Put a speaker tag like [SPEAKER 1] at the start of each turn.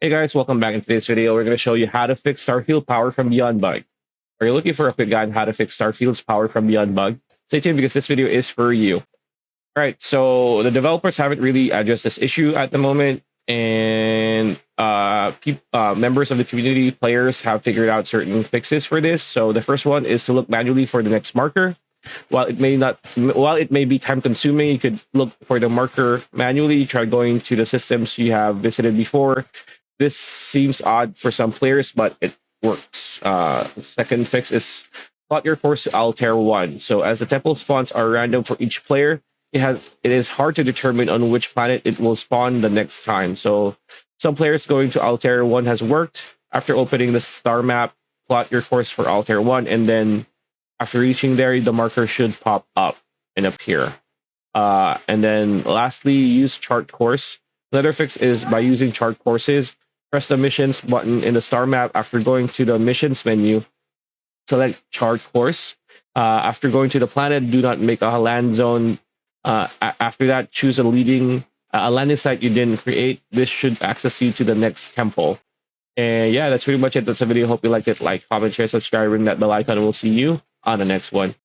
[SPEAKER 1] Hey guys, welcome back. In today's video, we're going to show you how to fix Starfield power from beyond bug. Are you looking for a quick guide on how to fix Starfield's power from beyond bug? Stay tuned because this video is for you. All right, so the developers haven't really addressed this issue at the moment, and members of the community, players, have figured out certain fixes for this. So the first one is to look manually for the next marker. While it may be time consuming, you could look for the marker manually. Try going to the systems you have visited before. This seems odd for some players, but it works. The second fix is plot your course to Altair 1. So as the temple spawns are random for each player, it is hard to determine on which planet it will spawn the next time. So some players going to Altair 1 has worked. After opening the star map, plot your course for Altair 1, and then after reaching there, the marker should pop up and appear. And then lastly, use chart course. Another fix is by using chart courses. Press the missions button in the star map. After going to the missions menu, select chart course. After going to the planet, do not make a land zone. After that, choose a landing site you didn't create. This should access you to the next temple. And yeah, that's pretty much it. That's the video. Hope you liked it. Like, comment, share, subscribe, ring that bell icon, and we'll see you on the next one.